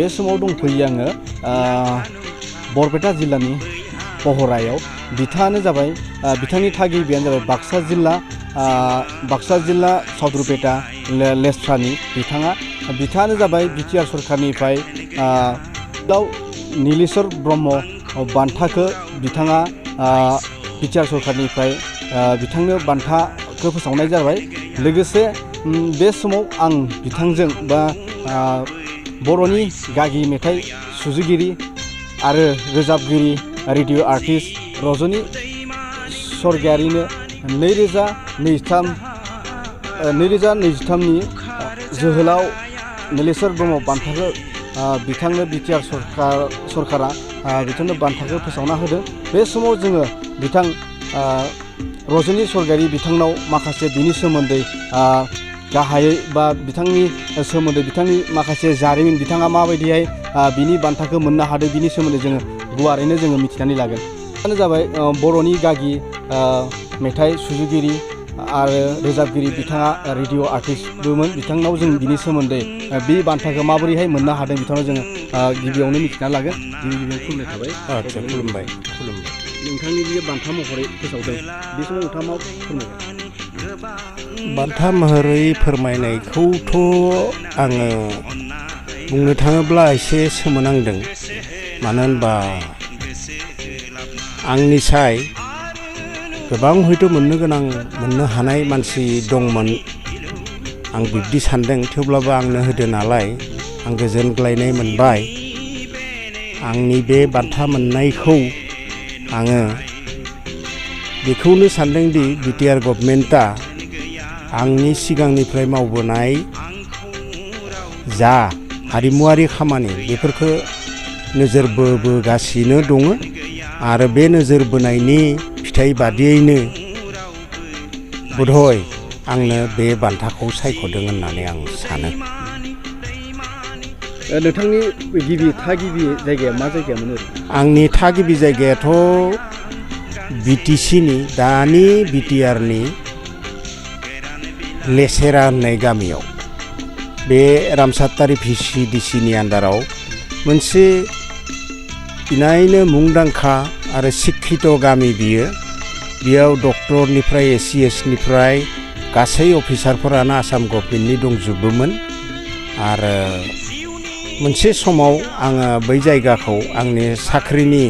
बे समाव दंफैयो आङो बरपेटा जिल्लानि पहरायाव। बिथाङानो जाबाय बिथांनि थागिबियानो जाबाय बाक्सा जिल्ला सावदुरपेटा लेस्रानि बिथाङानो जाबाय बिटिआर सरखारनिफ्राय नीलेश्वर ब्रह्म बान्थाखौ बिथाङा बिटिआर सरखारनिफ्राय बिथांनो बान्थाखौ फोसावनाय जाबाय। लोगोसे बे समाव आं बिथांजों बा बर'नि गागि मेथाइ सुजुगिरि आरो रोजाबगिरि रेडिअ' आर्टिस्ट रजनी स्वर्गियारिनो 2023नि जोहोलाव नीलेश्वर ब्रह्म बान्थाखौ बिथांनो बिटिआर सरकारा बिथांनो बान्थाखौ फोसावना होदों। बे समाव जोङो बिथां रजनी स्वर्गियारि बिथांनाव माखासे बिनि सोमोन्दै गाहायै बा बिथांनि सोमोन्दै बिथांनि माखासे जारिमिन बिथाङा माबायदिहाय बिनि बान्थाखौ मोननो हादों बिनि सोमोन्दै जोङो गुवारैनो जोङो मिथिनानै लागोन। बेनो जाबाय बर'नि गागि मेथाइ सुजुगिरि आरो रोजाबगिरि बिथाङा रेडिअ' आर्टिस्टबोमोन। बिथांनाव जों बिनि सोमोन्दै बे बान्थाखौ माबोरैहाय मोननो हादों बिथांनाव जोङो गिबियावनो मिथिना लागोन। गिबियावनो खुलुमनाय थाबाय। आदसा खुलुमबाय। नोंथांनि जे बान्था महरै फोसावदों बे समाव नोंथाङा मा फोरमायगोन? बान्था महरै फोरमायनायखौथ' आङो बुंनो थाङोब्ला एसे सोमोनांदों। मानो होनबा आंनि साय गोबां हयथ' मोननो हानाय मानसि दंमोन आं बिब्दि सानदों। थेवब्लाबो आंनो होदो नालाय आं गोजोनग्लायनाय मोनबाय। आंनि बे बान्था मोननायखौ आङो बेखौनो सानदोंदि बिटिआर गभर्नमेन्टआ आंनि सिगांनिफ्राय मावबोनाय जा हारिमुवारि खामानि बेफोरखौ नोजोर बोगासिनो दङ आरो बे नोजोर बोनायनि फिथाइ बादियैनो बोधय आंनो बे बान्थाखौ सायख'दों होननानै आं सानो। नोंथांनि थागिबि जायगाया मा जायगामोन ओरैनो? आंनि थागिबि जायगायाथ' बिटिसिनि दानि बिटिआरनि लेसेरा होननाय गामियाव बे रामसातारि भिसिडिसिनि आन्दाराव मोनसे इनायनो मुंदांखा आरो शिक्षित गामि बियो। बेयाव डक्टरनिफ्राय एसिएसनिफ्राय गासै अफिसारफोरानो आसाम गभर्नमेन्टनि दंजोबोमोन। आरो मोनसे समाव आङो बै जायगाखौ आंनि साख्रिनि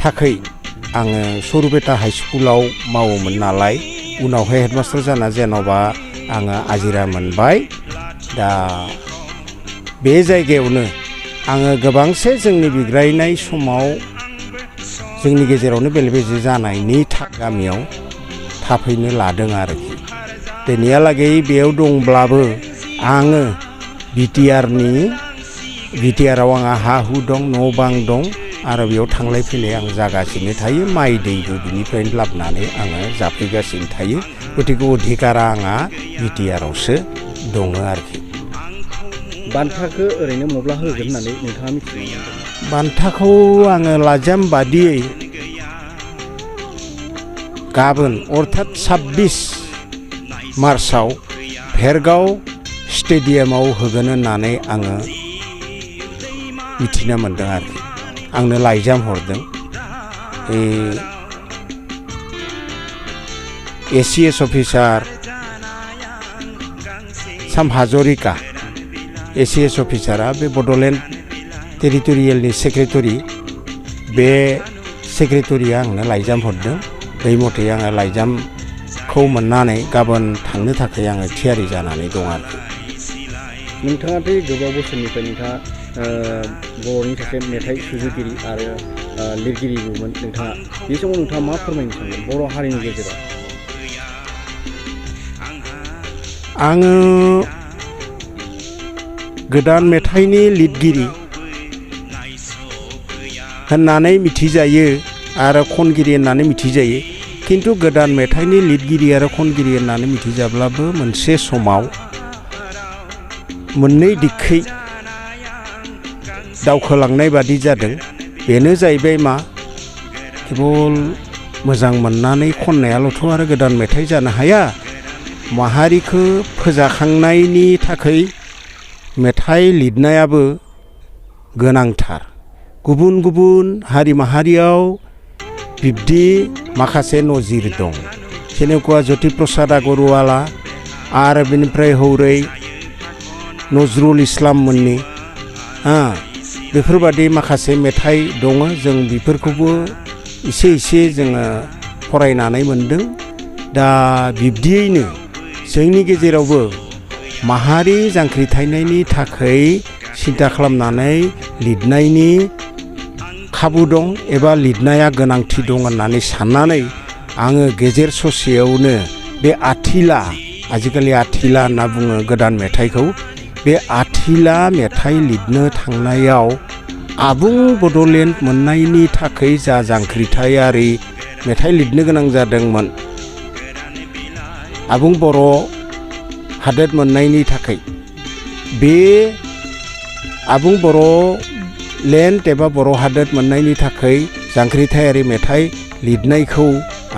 थाखै आङो सरुपेटा हाइ स्कुलाव मावोमोन नालाय उनावहाय हेडमास्टार जाना जेन'बा आङो आजिरा मोनबाय। दा बे जायगायावनो आङो गोबांसे जोंनि बिग्रायनाय समाव जोंनि गेजेरावनो बेले बेजे जानायनि गामियाव थाफैनो लादों आरोखि। दिनैहालागै बेयाव दंब्लाबो आङो बिटिआराव आंहा हा हु दं, न' बां दं आरो बेयाव थांलाय फैलाय आं जागासिनो थायो। माइ दैबो बिनिफ्रायनो लाबोनानै आङो जाफैगासिनो थायो। गतिके अधिकारा आंहा बिटिआरावसो दङ आरोखि। बान्थाखौ ओरैनो मब्ला होगोन होननानै नोंथाङा मिथियो? बान्थाखौ आङो लाइजाम बादियै गाबोन अर्थात 26 मार्चआव भेरगाव स्टेडियामाव होगोन होननानै आङो मिथिना मोन्दों आरोखि। आंनो लाइजाम हरदों। एसिएस अफिसार साम हाजरिका एसिएस अफिसारा बे बड'लेण्ड टेरिटरियेलनि सेक्रेटारि बे सेक्रेटारिया आंनो लाइजाम हरदों। बै मथे आङो लाइजामखौ मोननानै गाबोन थांनो थाखाय आङो थियारि जानानै दं आरोखि। नोंथाङादि गोबाव बोसोरनिफ्राय नोंथाङा बर'नि सासे मेथाइ सुजुगिरि आरो लिरगिरिबोमोन नोंथाङा। बे समाव नोंथाङा मा फोरमायनो सानदों बर' हारिनि गेजेराव? आङो गोदान मेथाइनि लिरगिरि होननानै मिथिजायो आरो खनगिरि होननानै मिथिजायो। खिन्थु गोदान मेथाइनि लिरगिरि आरो खनगिरि होननानै मिथिजाब्लाबो मोनसे समाव मोननै दिगखै दावखोलांनाय बादि जादों। बेनो जाहैबाय मा केबल मोजां मोननानै खननायाल'थ' आरो गोदान मेथाइ जानो हाया। माहारिखौ फोजाखांनायनि थाखाय मेथाइ लिरनायाबो गोनांथार गुबुन गुबुन हारि माहारियाव बिब्दि माखासे नजिर दं जेनेकुवा ज्योति प्रसाद आगरवाला आरो बेनिफ्राय हौरै नजरुल इस्लाम मोननि बेफोरबादि माखासे मेथाइ दङ जों बेफोरखौबो एसे एसे जोङो फरायनानै मोनदों दा बिब्दियैनो जोंनि गेजेरावबो माहारि जांख्रिथायनायनि थाखाय सिन्था खालामनानै लिरनायनि खाबु दं एबा लिरनाया गोनांथि दं होननानै साननानै आङो गेजेर ससेयावनो बे आथिला आजिखालि आथिला होनना बुङो गोदान मेथाइखौ बे आथिला मेथाइ लिरनो थांनायाव आबुं बड'लेण्ड मोननायनि थाखाय जा जांख्रिथायारि मेथाइ लिरनो गोनां जादोंमोन आबुं बर' हादोर मोननायनि थाखाय बे आबुं बर'लेण्ड एबा बर' हादोर मोननायनि थाखाय जांख्रिथायारि मेथाइ लिरनायखौ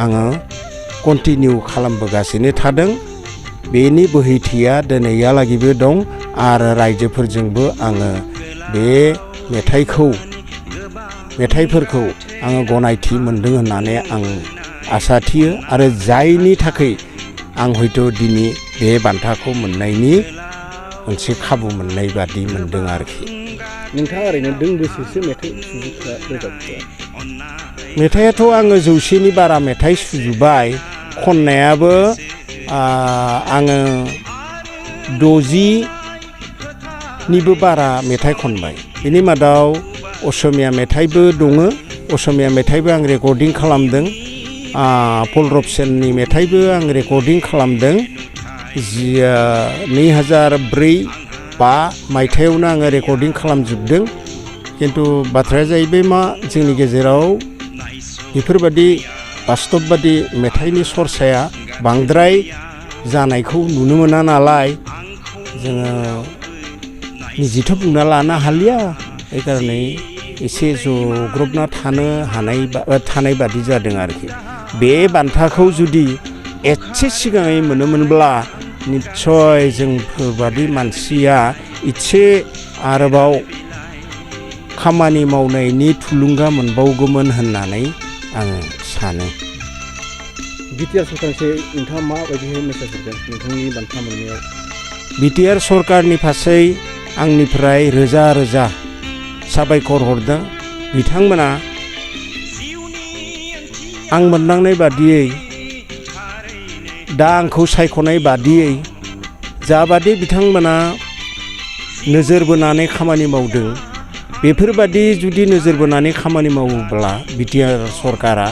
आङो कन्टिनिउ खालामबोगासिनो थादों बेनि बोहैथिया दिनैहालागैबो दं आरो रायजोफोरजोंबो आङो बे मेथाइफोरखौ आङो गनायथि मोनदों होननानै आं आसा थियो आरो जायनि थाखाय आं हयथ' दिनै बे बान्थाखौ मोननायनि मोनसे खाबु मोननाय बादि मोनदों आरोखि नोंथाङा ओरैनो दोंबेसेसो मेथाइ रोजाबखो मेथाइआथ' आङो 100नि बारा मेथाइ सुजुबाय खननायाबो आङो 60निबो बारा मेथाइ खनबाय बेनि मादाव असमिया मेथाइबो दङ असमिया मेथाइबो आं रेकर्डिं खालामदों पलरब सेननि मेथाइबो आं रेकर्डिं खालामदों 2004-05 मायथाइयावनो आङो रेकर्डिं खालामजोबदों खिन्थु बाथ्राया जाहैबाय मा जोंनि गेजेराव बेफोरबादि बास्तबबादि मेथाइनि सरसाया बांद्राय जानायखौ नुनो मोना नालाय जोङो निजिथ' बुंना लानो हालिया बे कारणे एसे जग्रबना थानाय बादि जादों आरोखि बे बान्थाखौ जुदि एसे सिगाङै मोनोमोनब्ला निस्सय जोंफोरबादि मानसिया एसे आरोबाव खामानि मावनायनि थुलुंगा मोनबावगौमोन होननानै आङो सानो बिटिआर सरकारनिफ्राय नोंथाङा माबायदिहाय मेसेज हरदों नोंथांनि बान्था मोननायाव बिटिआर सरकारनि फारसे आंनिफ्राय रोजा रोजा साबायखर हरदों बिथांमोना आं मोनदांनाय बादियै दा आंखौ सायख'नाय बादियै जाबादि बिथांमोना नोजोर बोनानै खामानि मावदों बेफोरबादि जुदि नोजोर बोनानै खामानि मावोब्ला बिटिआर सरकारा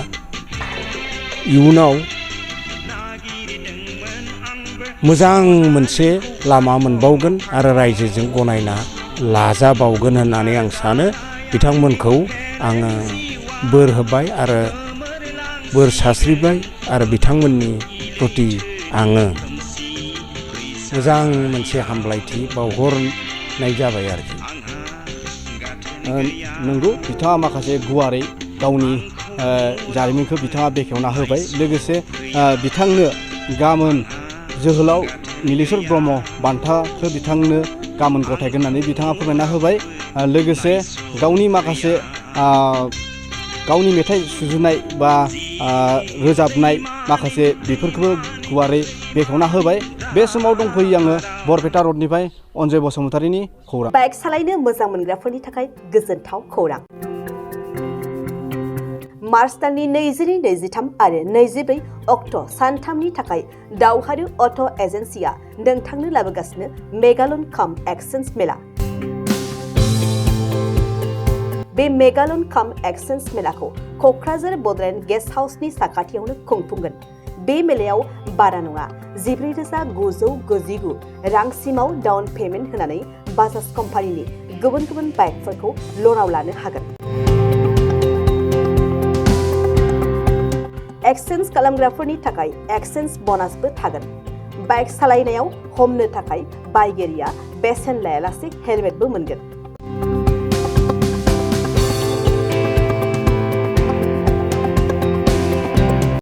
इयुनाव मोजां मोनसे लामा मोनबावगोन आरो रायजोजों गनायना लाजाबावगोन होननानै आं सानो बिथांमोनखौ आङो बोर होबाय आरो बोर सास्रिबाय आरो बिथांमोननि प्रति आङो मोजां मोनसे हामलायथि बावहरनाय जाबाय आरोखि नंगौ बिथाङा माखासे गुवारै गावनि जारिमिनखौ बिथाङा बेखेवना होबाय लोगोसे बिथांनो गाबोन जोहोलाव नीलेश्वर ब्रह्म बान्थाखौ बिथांनो गाबोन गथायगोन होननानै बिथाङा फोरमायना होबाय लोगोसे गावनि माखासे गावनि मेथाइ सुजुनाय बा रोजाबनाय माखासे बेफोरखौबो गुवारै बेखेवना होबाय बे समाव दंफैयो आङो बरपेटा रडनिफ्राय अनजय बसुमतारीनि खौरां बाइक सालायनो मोजां मोनग्राफोरनि थाखाय गोजोनथाव खौरां मार्च दाननि 22-23 आरो 24 अक्ट' सानथामनि थाखाय दावहारु अट' एजेन्सिया नोंथांनो लाबोगासिनो मेगालन काम एक्सचेन्ज मेला बे मेगालन काम एक्सचेन्ज मेलाखौ क'क्राझार बड'लेण्ड गेस्ट हाउसनि साखाथियावनो खुंफुंगोन बे मेलायाव बारा नङा 14,999 रांसिमाव डाउन पेमेन्ट होनानै बाजाज कम्पानिनि गुबुन गुबुन बाइकफोरखौ लनाव लानो हागोन एक्सचेन्ज खालामग्राफोरनि थाखाय एक्सचेन्ज ब'नासबो थागोन बाइक सालायनायाव हमनो थाखाय बायगिरिया बेसेन लायालासे हेलमेटबो मोनगोन